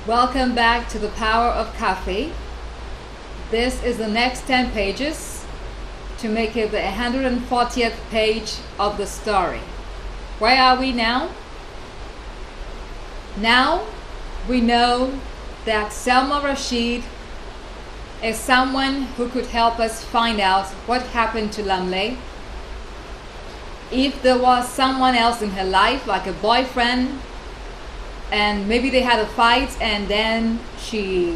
Welcome back to the Power of Coffee. This is the next 10 pages to make it the 140th page of the story. Where are we now? Now we know that Selma Rashid is someone who could help us find out what happened to Lamley. If there was someone else in her life, like a boyfriend, and maybe they had a fight and then she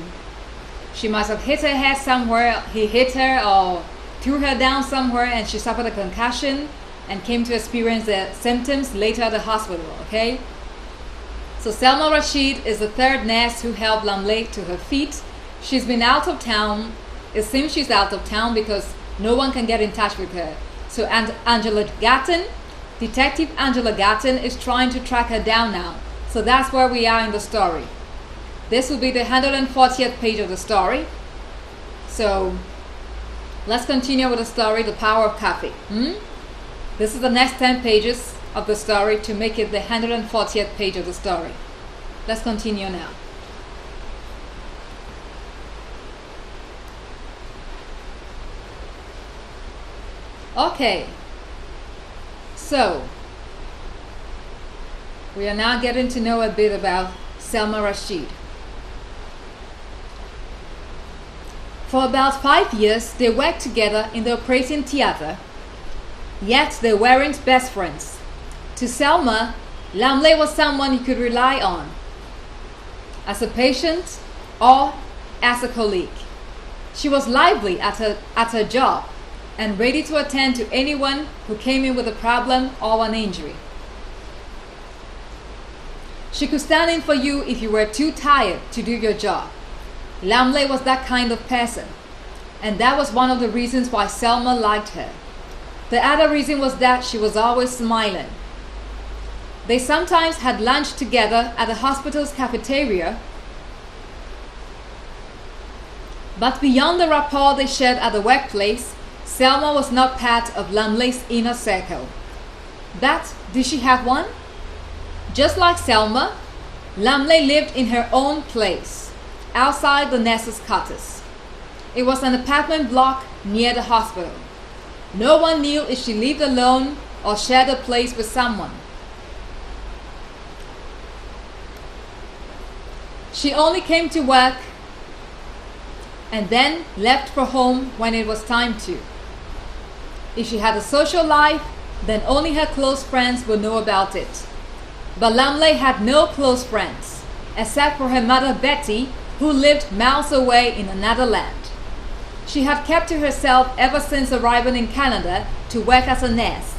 must have hit her head somewhere, he hit her or threw her down somewhere and she suffered a concussion and came to experience the symptoms later at the hospital, okay? So Selma Rashid is the third nurse who helped Lamley to her feet. She's been out of town. It seems she's out of town because no one can get in touch with her. So Angela Gatton, Detective Angela Gatton, is trying to track her down now. So that's where we are in the story. This will be the 140th page of the story. So let's continue with the story, The Power of Coffee. This is the next 10 pages of the story to make it the 140th page of the story. Let's continue now. Okay, so we are now getting to know a bit about Selma Rashid. For about 5 years, they worked together in the operating theater, yet they weren't best friends. To Selma, Lamley was someone he could rely on, as a patient or as a colleague. She was lively at her job and ready to attend to anyone who came in with a problem or an injury. She could stand in for you if you were too tired to do your job. Lamley was that kind of person, and that was one of the reasons why Selma liked her. The other reason was that she was always smiling. They sometimes had lunch together at the hospital's cafeteria, but beyond the rapport they shared at the workplace, Selma was not part of Lamley's inner circle. But did she have one? Just like Selma, Lamley lived in her own place, outside the nurses' quarters. It was an apartment block near the hospital. No one knew if she lived alone or shared a place with someone. She only came to work and then left for home when it was time to. If she had a social life, then only her close friends would know about it. But Lamley had no close friends, except for her mother Betty, who lived miles away in another land. She had kept to herself ever since arriving in Canada to work as a nurse,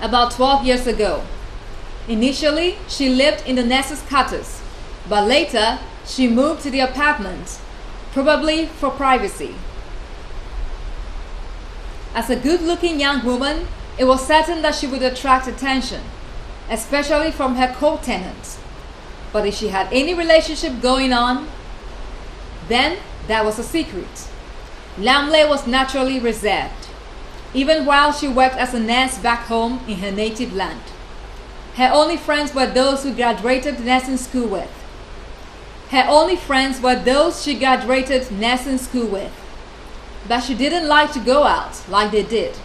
about 12 years ago. Initially, she lived in the nurses' quarters, but later she moved to the apartment, probably for privacy. As a good-looking young woman, it was certain that she would attract attention, especially from her co-tenants. But if she had any relationship going on, then that was a secret. Lamley was naturally reserved, even while she worked as a nurse back home in her native land. Her only friends were those who graduated nursing school with. But she didn't like to go out like they did.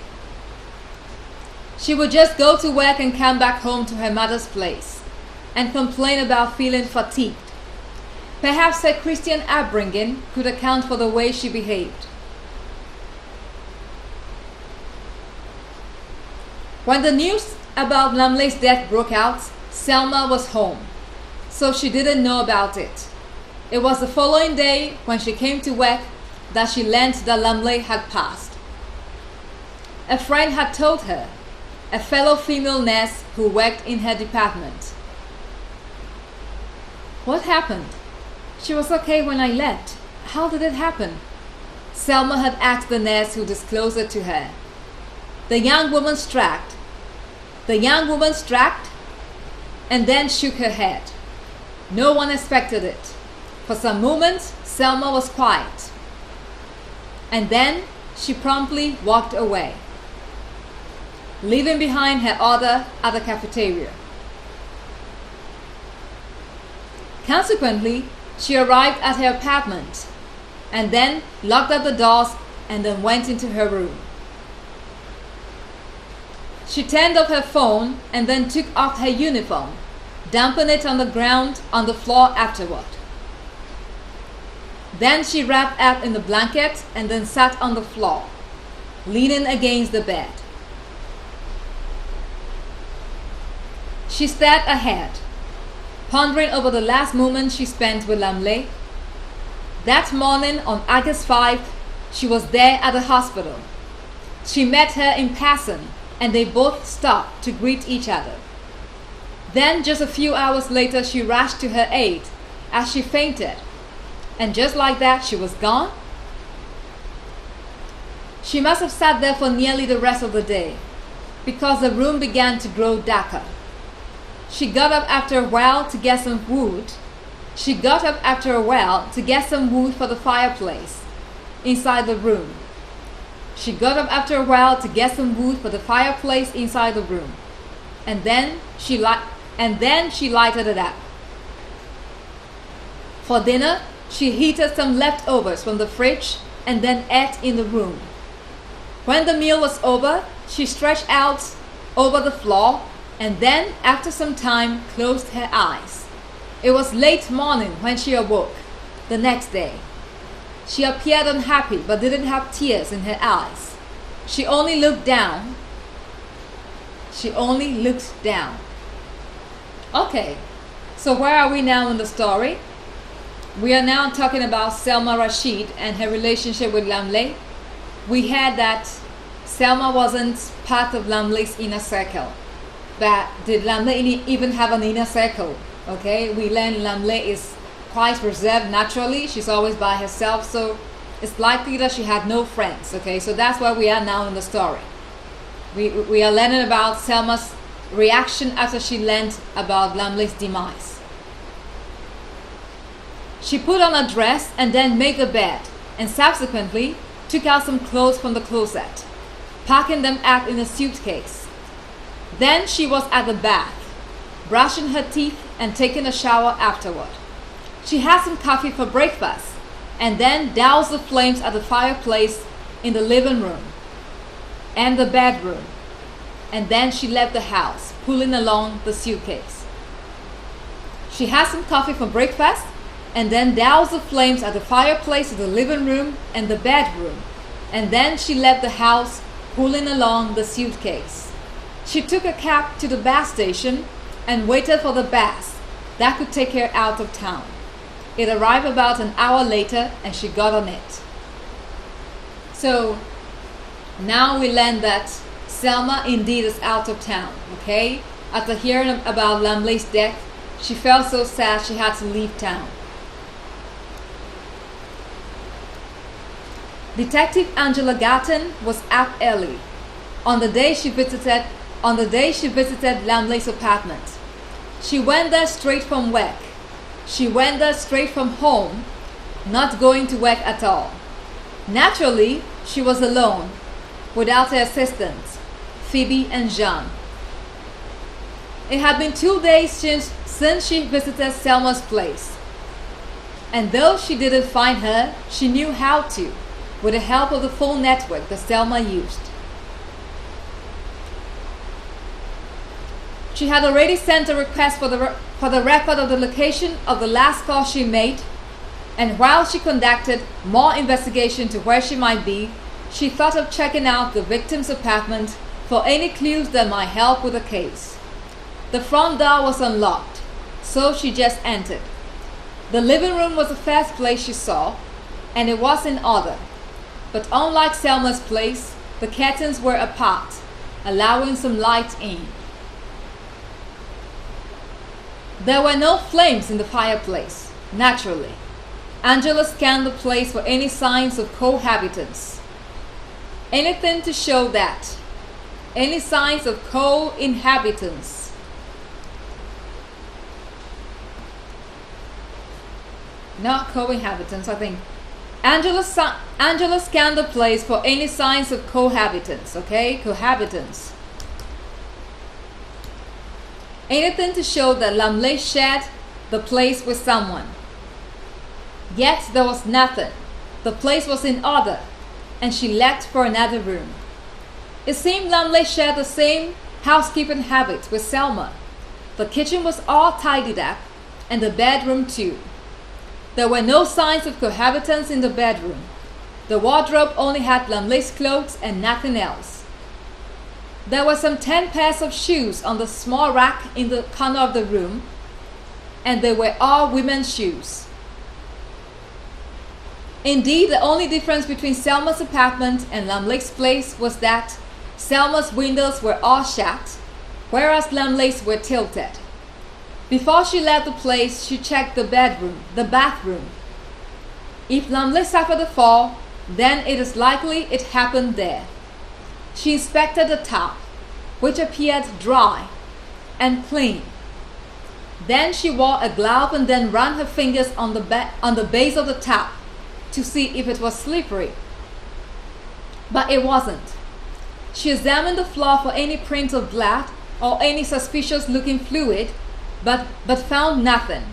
She would just go to work and come back home to her mother's place and complain about feeling fatigued. Perhaps her Christian upbringing could account for the way she behaved. When the news about Lamley's death broke out, Selma was home, so she didn't know about it. It was the following day when she came to work that she learned that Lamley had passed. A friend had told her, a fellow female nurse who worked in her department. What happened? She was okay when I left. How did it happen? Selma had asked the nurse who disclosed it to her. The young woman shrugged, and then shook her head. No one expected it. For some moments, Selma was quiet, and then she promptly walked away, leaving behind her order at the cafeteria. Consequently, she arrived at her apartment and then locked up the doors and then went into her room. She turned off her phone and then took off her uniform, dumping it on the ground on the floor afterward. Then she wrapped up in the blanket and then sat on the floor, leaning against the bed. She stared ahead, pondering over the last moment she spent with Lamley. That morning on August 5, she was there at the hospital. She met her in passing and they both stopped to greet each other. Then just a few hours later she rushed to her aid as she fainted, and just like that she was gone. She must have sat there for nearly the rest of the day because the room began to grow darker. She got up after a while to get some wood. For the fireplace inside the room. And then she lighted it up. For dinner, she heated some leftovers from the fridge and then ate in the room. When the meal was over, she stretched out over the floor and then, after some time, closed her eyes. It was late morning when she awoke the next day. She appeared unhappy but didn't have tears in her eyes. She only looked down. Okay, so where are we now in the story? We are now talking about Selma Rashid and her relationship with Lamley. We heard that Selma wasn't part of Lamley's inner circle. But did Lamley even have an inner circle? Okay, we learned Lamley is quite reserved naturally. She's always by herself, so it's likely that she had no friends. Okay, so that's where we are now in the story. We are learning about Selma's reaction after she learned about Lamley's demise. She put on a dress and then made the bed, and subsequently took out some clothes from the closet, packing them up in a suitcase. Then she was at the bath, brushing her teeth and taking a shower afterward. She had some coffee for breakfast and then doused the flames at the fireplace in the living room and the bedroom. And then she left the house, pulling along the suitcase. She had some coffee for breakfast and then doused the flames at the fireplace in the living room and the bedroom. And then she left the house, pulling along the suitcase. She took a cab to the bus station and waited for the bus that could take her out of town. It arrived about an hour later and she got on it. So now we learn that Selma indeed is out of town, okay? After hearing about Lamley's death, she felt so sad she had to leave town. Detective Angela Gatton was up early on the day she visited Lamley's apartment. She went there straight from work. She went there straight from home, not going to work at all. Naturally, she was alone, without her assistants, Phoebe and Jean. It had been 2 days since she visited Selma's place. And though she didn't find her, she knew how to, with the help of the phone network that Selma used. She had already sent a request for the record of the location of the last call she made, and while she conducted more investigation to where she might be, she thought of checking out the victim's apartment for any clues that might help with the case. The front door was unlocked, so she just entered. The living room was the first place she saw, and it was in order. But unlike Selma's place, the curtains were apart, allowing some light in. There were no flames in the fireplace, naturally. Angela scanned the place for any signs of cohabitants. Anything to show that. Any signs of co-inhabitants. Not co-inhabitants, I think. Angela scanned the place for any signs of cohabitants, okay? Cohabitants. Anything to show that Lamley shared the place with someone. Yet there was nothing. The place was in order, and she left for another room. It seemed Lumley shared the same housekeeping habits with Selma. The kitchen was all tidied up, and the bedroom too. There were no signs of cohabitance in the bedroom. The wardrobe only had Lumley's clothes and nothing else. There were some 10 pairs of shoes on the small rack in the corner of the room, and they were all women's shoes. Indeed, the only difference between Selma's apartment and Lumley's place was that Selma's windows were all shut, whereas Lumley's were tilted. Before she left the place, she checked the bathroom. If Lumley suffered a fall, then it is likely it happened there. She inspected the tub, which appeared dry and clean. Then she wore a glove and then ran her fingers on the base of the tub to see if it was slippery. But it wasn't. She examined the floor for any prints of blood or any suspicious looking fluid, but found nothing.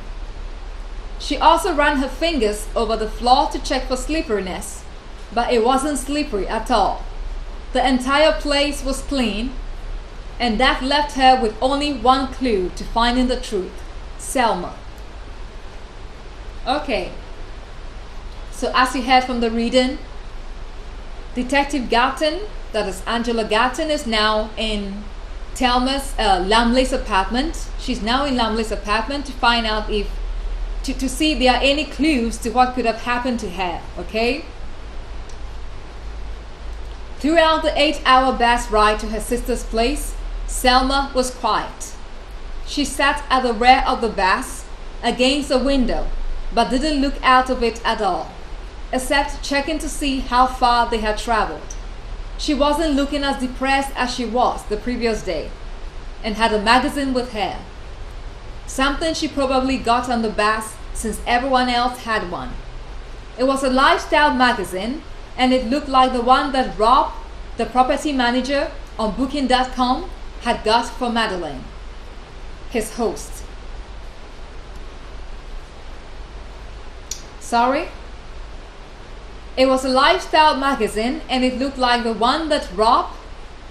She also ran her fingers over the floor to check for slipperiness, but it wasn't slippery at all. The entire place was clean, and that left her with only one clue to finding the truth: Selma. Okay, so as you heard from the reading, Detective Gatton, that is Angela Gatton, is now in Lumley's apartment. She's now in Lumley's apartment to find out to see if there are any clues to what could have happened to her, okay? Throughout the 8-hour bus ride to her sister's place, Selma was quiet. She sat at the rear of the bus, against the window, but didn't look out of it at all, except checking to see how far they had traveled. She wasn't looking as depressed as she was the previous day, and had a magazine with her. Something she probably got on the bus since everyone else had one. It was a lifestyle magazine, and it looked like the one that Rob, the property manager on Booking.com, had got for Madeline, his host. Sorry? It was a lifestyle magazine, and it looked like the one that Rob,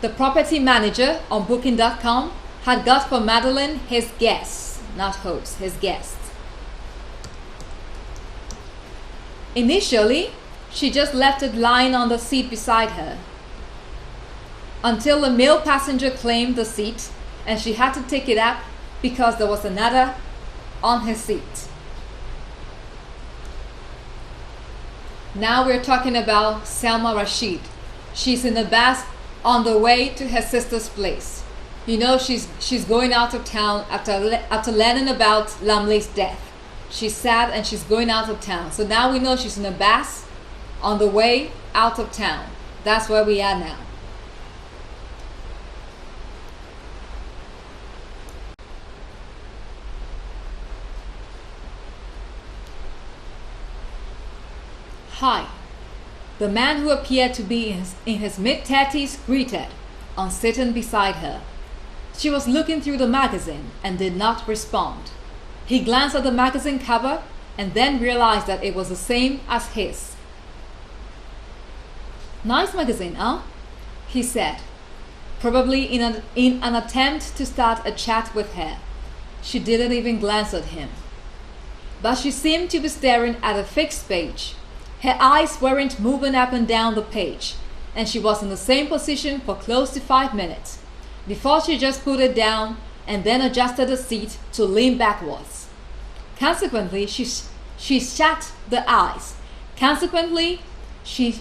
the property manager on Booking.com, had got for Madeline, his guest, not host, his guest. Initially, she just left it lying on the seat beside her, until the male passenger claimed the seat, and she had to take it up because there was another on his seat. Now we're talking about Selma Rashid. She's in the bus on the way to her sister's place. You know, she's going out of town after learning about Lumley's death. She's sad and she's going out of town. So now we know she's in a bus on the way out of town. That's where we are now. Hi. The man who appeared to be in his mid-30s greeted on sitting beside her. She was looking through the magazine and did not respond. He glanced at the magazine cover and then realized that it was the same as his. "Nice magazine, huh?" he said, probably in an attempt to start a chat with her. She didn't even glance at him. But she seemed to be staring at a fixed page. Her eyes weren't moving up and down the page, and she was in the same position for close to 5 minutes, before she just put it down and then adjusted the seat to lean backwards. Consequently, she shut the eyes. Consequently, she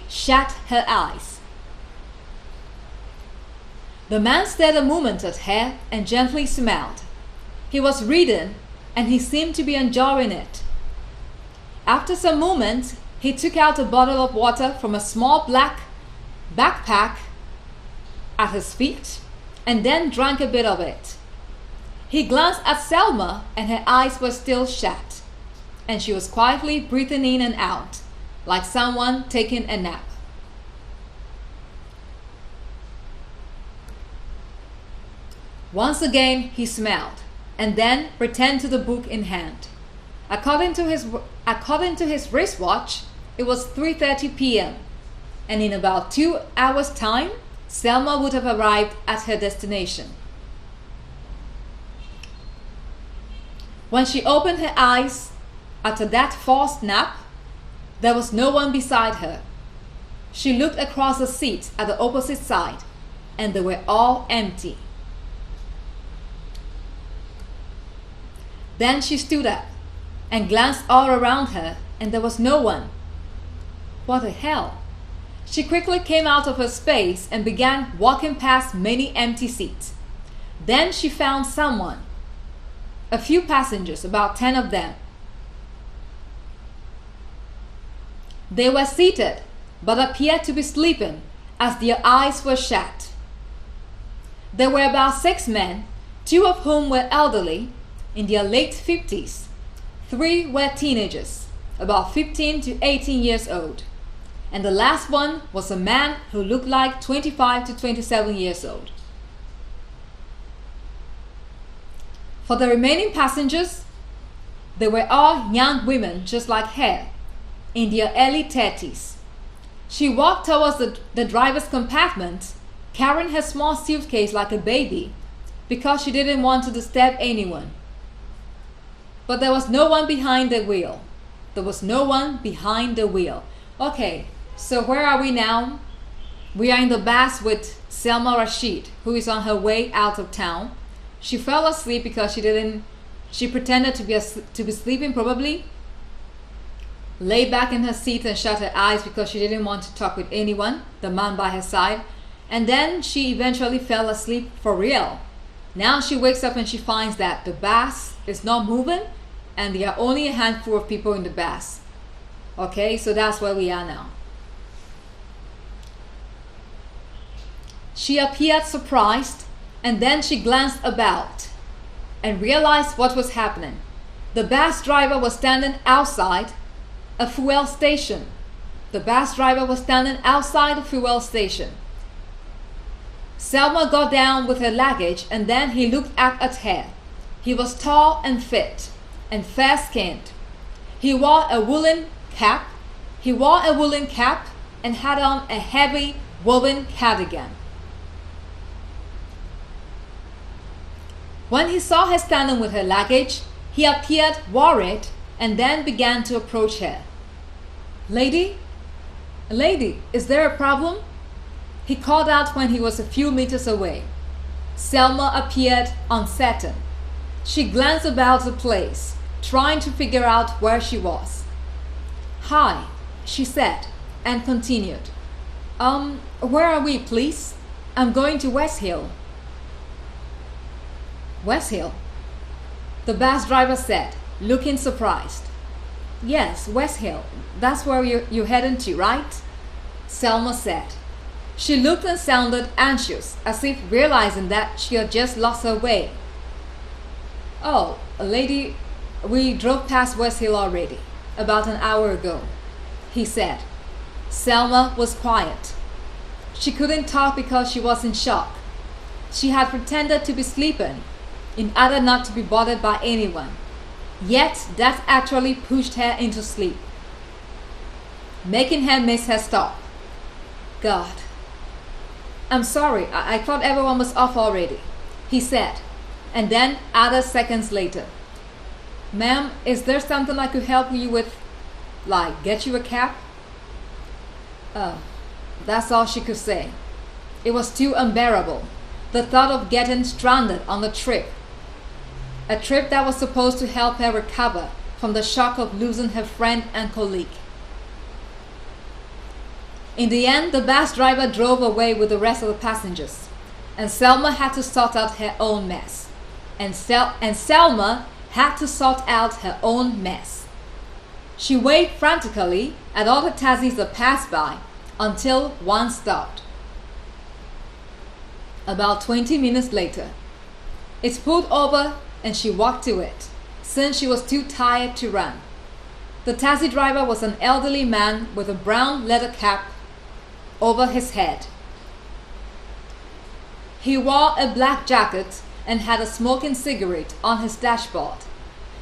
shut her eyes. The man stared a moment at her and gently smiled. He was reading, and he seemed to be enjoying it. After some moments, he took out a bottle of water from a small black backpack at his feet and then drank a bit of it. He glanced at Selma, and her eyes were still shut, and she was quietly breathing in and out, like someone taking a nap. Once again, he smiled. and then returned to the book in hand. According to his wristwatch, it was 3:30 p.m., and in about 2 hours' time, Selma would have arrived at her destination. When she opened her eyes after that forced nap, there was no one beside her. She looked across the seats at the opposite side, and they were all empty. Then she stood up and glanced all around her, and there was no one. What the hell? She quickly came out of her space and began walking past many empty seats. Then she found someone. A few passengers, about 10 of them. They were seated, but appeared to be sleeping, as their eyes were shut. There were about 6 men, 2 of whom were elderly, in their late 50s. 3 were teenagers, about 15 to 18 years old. And the last one was a man who looked like 25 to 27 years old. For the remaining passengers, they were all young women just like her, in their early 30s. She walked towards the driver's compartment, carrying her small suitcase like a baby, because she didn't want to disturb anyone. But there was no one behind the wheel. There was no one behind the wheel. Okay, so where are we now? We are in the bus with Selma Rashid, who is on her way out of town. She fell asleep because she pretended to be sleeping probably, lay back in her seat and shut her eyes because she didn't want to talk with anyone, the man by her side, and then she eventually fell asleep for real. Now she wakes up and she finds that the bus is not moving and there are only a handful of people in the bus. Okay, so that's where we are now. She appeared surprised, and then she glanced about and realized what was happening. The bus driver was standing outside a fuel station. The bus driver was standing outside the fuel station. Selma got down with her luggage and then he looked up at her. He was tall and fit and fair-skinned. He wore a woolen cap. And had on a heavy woven cardigan. When he saw her standing with her luggage, he appeared worried and then began to approach her. Lady, is there a problem? He called out when he was a few meters away. Selma appeared uncertain. She glanced about the place, trying to figure out where she was. Hi, she said, and continued. Where are we, please? I'm going to West Hill. West Hill? The bus driver said, looking surprised. Yes, West Hill. That's where you're heading to, right? Selma said. She looked and sounded anxious, as if realizing that she had just lost her way. Oh, lady, we drove past West Hill already, about an hour ago, he said. Selma was quiet. She couldn't talk because she was in shock. She had pretended to be sleeping in order not to be bothered by anyone. Yet that actually pushed her into sleep, making her miss her stop. God. I'm sorry, I thought everyone was off already, he said, and then other seconds later. Ma'am, is there something I could help you with? Like, get you a cab? That's all she could say. It was too unbearable, the thought of getting stranded on a trip that was supposed to help her recover from the shock of losing her friend and colleague. In the end, the bus driver drove away with the rest of the passengers, and Selma had to sort out her own mess. Selma had to sort out her own mess. She waved frantically at all the taxis that passed by until one stopped. About 20 minutes later, it pulled over and she walked to it, since she was too tired to run. The taxi driver was an elderly man with a brown leather cap over his head. He wore a black jacket and had a smoking cigarette on his dashboard.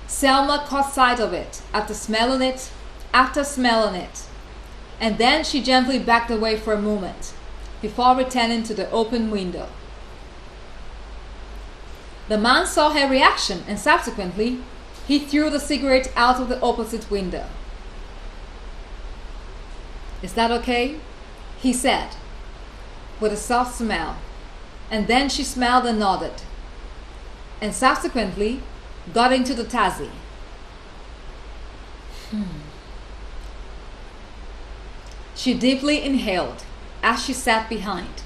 Selma caught sight of it after smelling it, and then she gently backed away for a moment before returning to the open window. The man saw her reaction and subsequently he threw the cigarette out of the opposite window. "Is that okay?" he said, with a soft smile, and then she smiled and nodded, and subsequently got into the taxi. She deeply inhaled as she sat behind.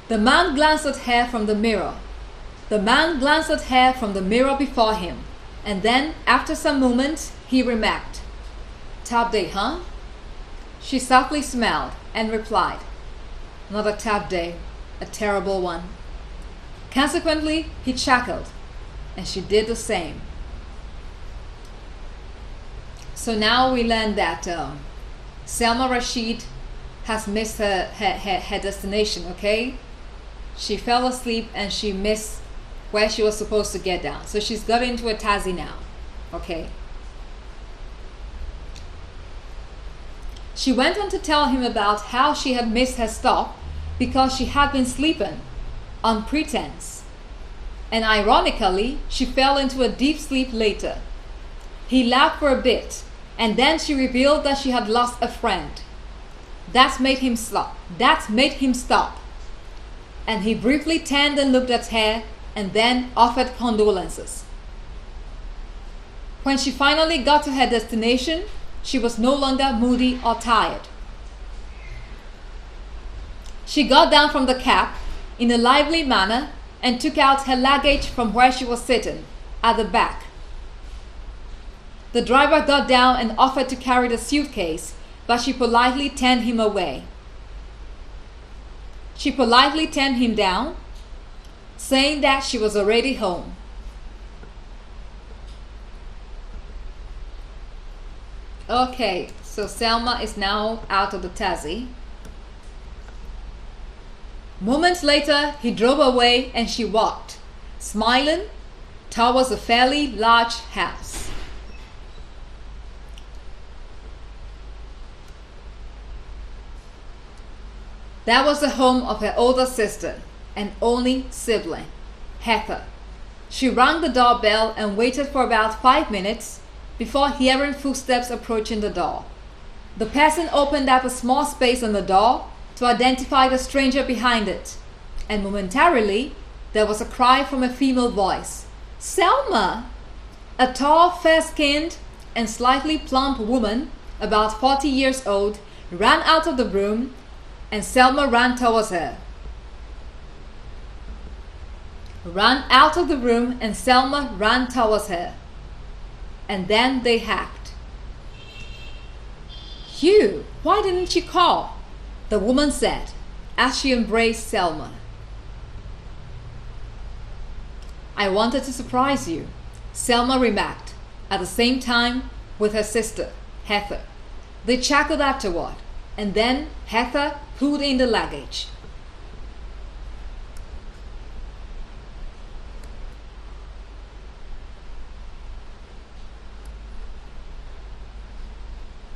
The man glanced at her from the mirror. Before him, and then, after some moments, he remarked, "Tough day, huh?" She softly smiled and replied, "Not a tough day, a terrible one." Consequently, he chuckled, and she did the same. So now we learn that Selma Rashid has missed her destination, okay? She fell asleep and she missed where she was supposed to get down. So she's got into a taxi now, okay? She went on to tell him about how she had missed her stop because she had been sleeping on pretense. And ironically, she fell into a deep sleep later. He laughed for a bit, and then she revealed that she had lost a friend. That made him stop. And he briefly turned and looked at her and then offered condolences. When she finally got to her destination, she was no longer moody or tired. She got down from the cab in a lively manner and took out her luggage from where she was sitting, at the back. The driver got down and offered to carry the suitcase, but she politely turned him away. She politely turned him down, saying that she was already home. Okay, so Selma is now out of the taxi. Moments later, he drove away and she walked, smiling, towards a fairly large house. That was the home of her older sister and only sibling, Heather. She rang the doorbell and waited for about 5 minutes before hearing footsteps approaching the door. The person opened up a small space on the door to identify the stranger behind it, and momentarily there was a cry from a female voice, "Selma!" A tall, fair-skinned, and slightly plump woman, about 40 years old, ran out of the room, and Selma ran towards her. And then they hugged. "You, why didn't you call?" the woman said as she embraced Selma. "I wanted to surprise you," Selma remarked, at the same time with her sister, Heather. They chuckled afterward, and then Heather pulled in the luggage.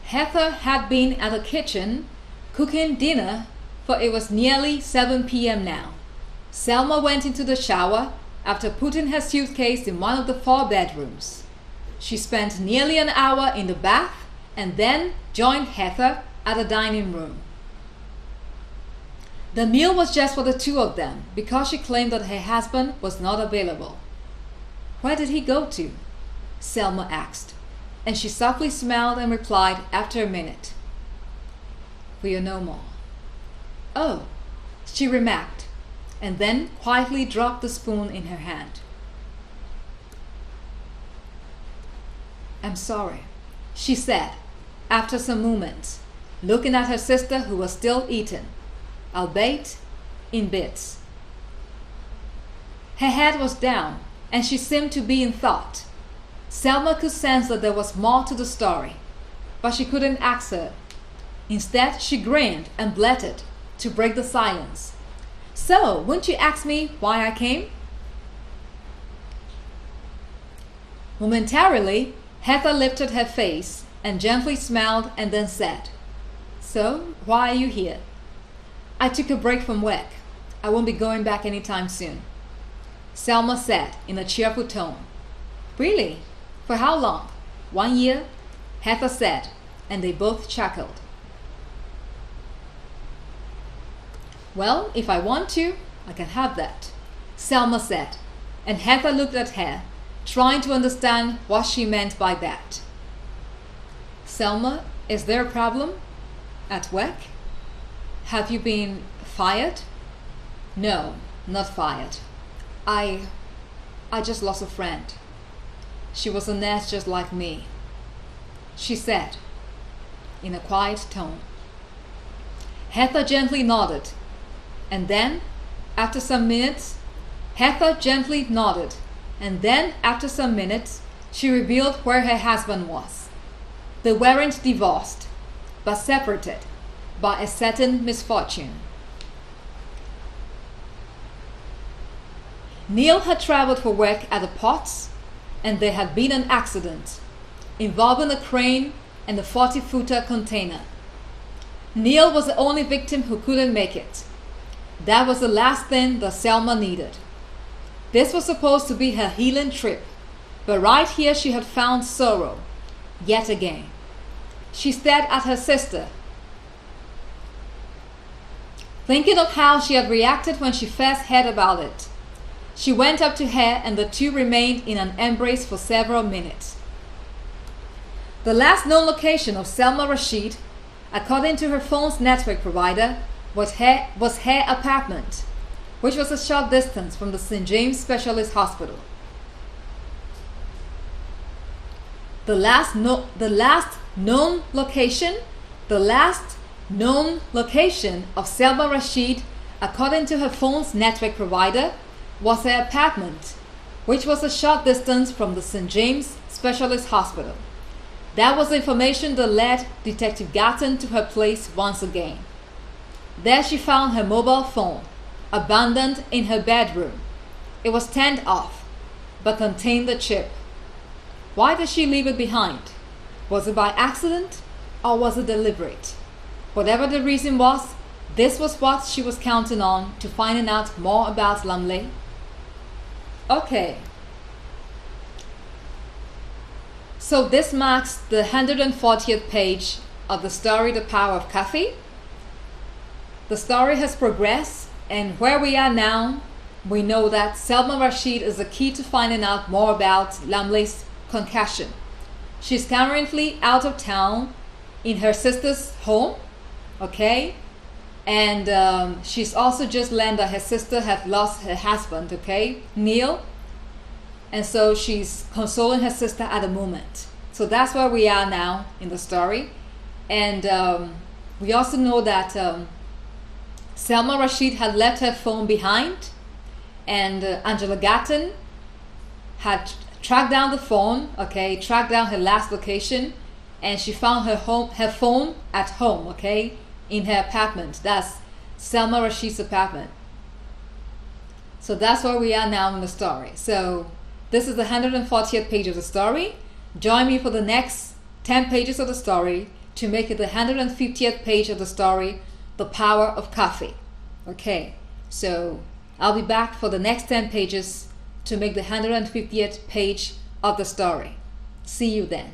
Heather had been at the kitchen cooking dinner, for it was nearly 7 p.m. now. Selma went into the shower after putting her suitcase in one of the 4 bedrooms. She spent nearly an hour in the bath and then joined Heather at the dining room. The meal was just for the 2 of them because she claimed that her husband was not available. "Where did he go to?" Selma asked, and she softly smiled and replied after a minute, "We'll know more." "Oh," she remarked, and then quietly dropped the spoon in her hand. "I'm sorry," she said after some moments, looking at her sister who was still eating, albeit in bits. Her head was down and she seemed to be in thought. Selma could sense that there was more to the story, but she couldn't ask her. Instead, she grinned and blurted to break the silence, "So, won't you ask me why I came?" Momentarily, Heather lifted her face and gently smiled and then said, "So, why are you here?" "I took a break from work. I won't be going back anytime soon," Selma said in a cheerful tone. "Really? For how long?" "1 year," Heather said, and they both chuckled. "Well, if I want to, I can have that," Selma said, and Heather looked at her, trying to understand what she meant by that. "Selma, is there a problem? At work? Have you been fired?" "No, not fired. I just lost a friend. She was a nurse just like me," she said in a quiet tone. Heather gently nodded, and then, after some minutes, she revealed where her husband was. They weren't divorced, but separated by a certain misfortune. Neil had traveled for work at the ports, and there had been an accident involving a crane and a 40-footer container. Neil was the only victim who couldn't make it. That was the last thing that Selma needed. This was supposed to be her healing trip, but right here she had found sorrow, yet again. She stared at her sister, thinking of how she had reacted when she first heard about it. She went up to her and the two remained in an embrace for several minutes. The last known location of Selma Rashid, according to her phone's network provider, was her apartment, which was a short distance from the St. James Specialist Hospital. The last known location of Selma Rashid, according to her phone's network provider, was her apartment, which was a short distance from the St. James Specialist Hospital. That was the information that led Detective Gatton to her place once again. There she found her mobile phone, abandoned in her bedroom. It was turned off, but contained the chip. Why did she leave it behind? Was it by accident, or was it deliberate? Whatever the reason was, this was what she was counting on to finding out more about Lumley. Okay. So this marks the 140th page of the story The Power of Coffee. The story has progressed, and where we are now, we know that Selma Rashid is the key to finding out more about Lumley's concussion. She's currently out of town in her sister's home, okay? And she's also just learned that her sister had lost her husband, okay, Neil. And so she's consoling her sister at the moment. So that's where we are now in the story. And we also know that Selma Rashid had left her phone behind, and Angela Gatton had tracked down the phone, okay, tracked down her last location, and she found her phone at home, okay, in her apartment. That's Selma Rashid's apartment. So that's where we are now in the story. So this is the 140th page of the story. Join me for the next 10 pages of the story to make it the 150th page of the story, The Power of Coffee. Okay, so I'll be back for the next 10 pages to make the 150th page of the story. See you then.